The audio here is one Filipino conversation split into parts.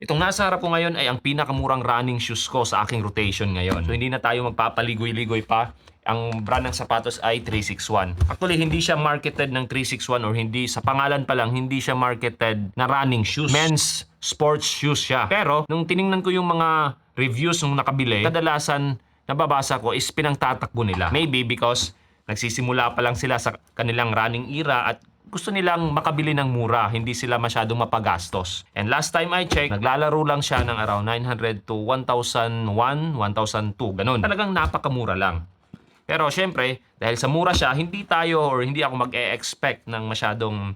Itong nasa harap ko ngayon ay ang pinakamurang running shoes ko sa aking rotation ngayon. So hindi na tayo magpapaligoy-ligoy pa. Ang brand ng sapatos ay 361. Actually, hindi siya marketed ng 361 or hindi, sa pangalan pa lang, hindi siya marketed na running shoes. Men's sports shoes siya. Pero, nung tiningnan ko yung mga reviews nung nakabili, kadalasan nababasa ko is pinangtatakbo nila. Maybe because nagsisimula pa lang sila sa kanilang running era at gusto nilang makabili ng mura, hindi sila masyadong mapagastos. And last time I checked, naglalaro lang siya ng around 900 to 1,001, 1,002, ganun. Talagang napakamura lang. Pero syempre, dahil sa mura siya, hindi tayo or hindi ako mag-e-expect ng masyadong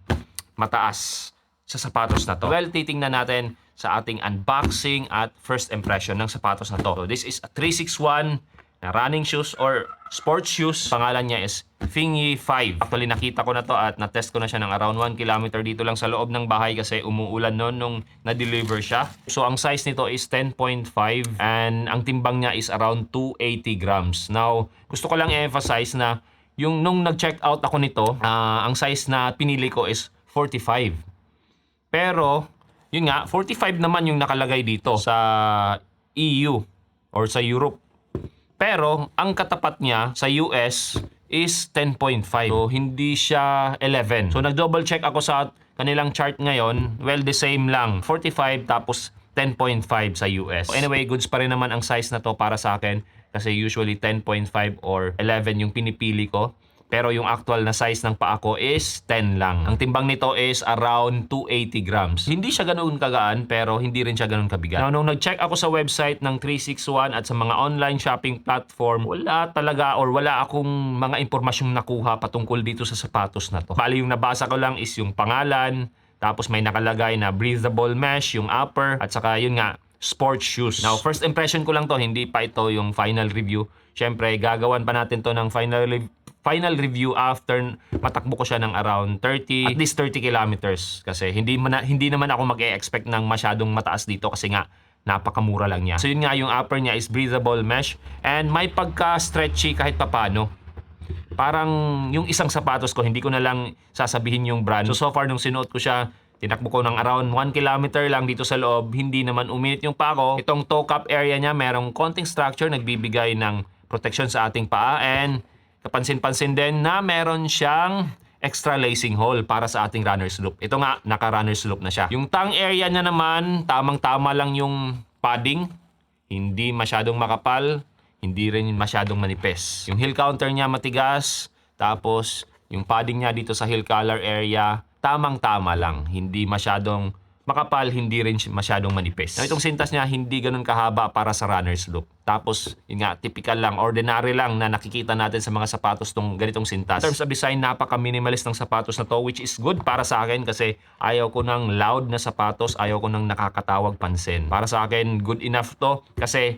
mataas sa sapatos na to. Well, titingnan natin sa ating unboxing at first impression ng sapatos na to. So, this is a 361 na running shoes or sports shoes. Pangalan niya is Fingy 5. Actually, nakita ko na to at na-test ko na siya ng around 1 kilometer dito lang sa loob ng bahay kasi umuulan noon nung na-deliver siya. So, ang size nito is 10.5 and ang timbang niya is around 280 grams. Now, gusto ko lang i-emphasize na yung nung nag-check out ako nito, ang size na pinili ko is 45. Pero, yun nga, 45 naman yung nakalagay dito sa EU or sa Europe. Pero, ang katapat niya sa US is 10.5. So, hindi siya 11. So, nag-double check ako sa kanilang chart ngayon. Well, the same lang. 45 tapos 10.5 sa US. So, anyway, goods pa rin naman ang size na to para sa akin. Kasi usually 10.5 or 11 yung pinipili ko. Pero yung actual na size ng paa ko is 10 lang. Ang timbang nito is around 280 grams. Hindi siya ganoon kagaan pero hindi rin siya ganoon kabigat. Now, nung nag-check ako sa website ng 361 at sa mga online shopping platform, wala talaga or wala akong mga impormasyong nakuha patungkol dito sa sapatos na to. Bali, yung nabasa ko lang is yung pangalan, tapos may nakalagay na breathable mesh, yung upper, at saka yun nga, sports shoes. Now, first impression ko lang to, hindi pa ito yung final review. Siyempre, gagawan pa natin to ng final review after matakbo ko siya ng around 30, at least 30 kilometers. Kasi hindi naman ako mag-e-expect ng masyadong mataas dito kasi nga napakamura lang niya. So yun nga, yung upper niya is breathable mesh and may pagka-stretchy kahit papano. Parang yung isang sapatos ko, hindi ko na lang sasabihin yung brand. So far nung sinuot ko siya, tinakbo ko ng around 1 kilometer lang dito sa loob, hindi naman uminit yung paa ko. Itong toe cap area niya, merong konting structure, nagbibigay ng protection sa ating paa and kapansin-pansin din na meron siyang extra lacing hole para sa ating runner's loop. Ito nga, naka-runner's loop na siya. Yung tongue area niya naman, tamang-tama lang yung padding. Hindi masyadong makapal, hindi rin masyadong manipis. Yung heel counter niya matigas, tapos yung padding niya dito sa heel collar area, tamang-tama lang. Hindi masyadong makapal, hindi rin masyadong manipis. Now, itong sintas niya, hindi ganun kahaba para sa runner's loop. Tapos, yun nga, typical lang, ordinary lang na nakikita natin sa mga sapatos tong ganitong sintas. In terms of design, napaka-minimalist ng sapatos na to, which is good para sa akin kasi ayaw ko ng loud na sapatos, ayaw ko ng nakakatawag pansin. Para sa akin, good enough to kasi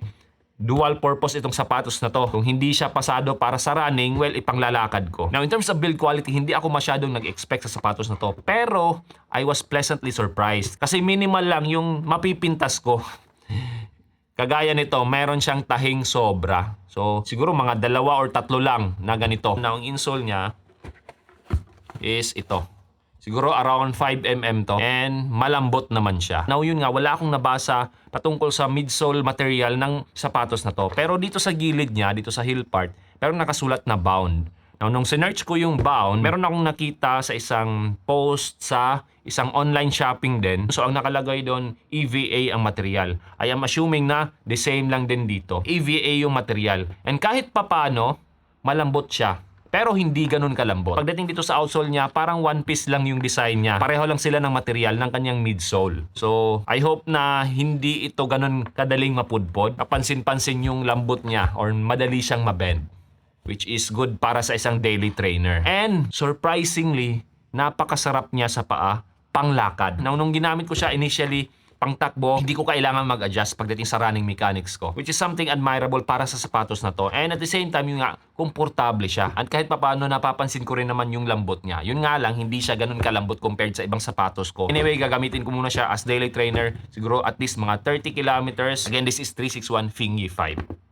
dual purpose itong sapatos na to. Kung hindi siya pasado para sa running, well, ipanglalakad ko. Now, in terms of build quality, hindi ako masyadong nag-expect sa sapatos na to. Pero, I was pleasantly surprised. Kasi minimal lang yung mapipintas ko. Kagaya nito, meron siyang tahing sobra. So, siguro mga 2 or 3 lang na ganito. Now, ang insole niya is ito. Siguro around 5mm to. And malambot naman siya. Now yun nga, wala akong nabasa patungkol sa midsole material ng sapatos na to. Pero dito sa gilid niya, dito sa heel part, meron nakasulat na bound. Now nung sinearch ko yung bound, meron akong nakita sa isang post sa isang online shopping din. So ang nakalagay doon, EVA ang material. I am assuming na the same lang din dito. EVA yung material. And kahit papano, malambot siya. Pero hindi ganun kalambot. Pagdating dito sa outsole niya, parang one piece lang yung design niya. Pareho lang sila ng material ng kanyang midsole. So, I hope na hindi ito ganun kadaling mapudpod. Kapansin-pansin yung lambot niya or madali siyang mabend. Which is good para sa isang daily trainer. And, surprisingly, napakasarap niya sa paa, panglakad. Nung ginamit ko siya initially, pangtakbo, hindi ko kailangan mag-adjust pagdating sa running mechanics ko. Which is something admirable para sa sapatos na to. And at the same time, yung nga, komportable siya. At kahit papaano, napapansin ko rin naman yung lambot niya. Yun nga lang, hindi siya ganun kalambot compared sa ibang sapatos ko. Anyway, gagamitin ko muna siya as daily trainer. Siguro at least mga 30 kilometers. Again, this is 361 Fingy 5.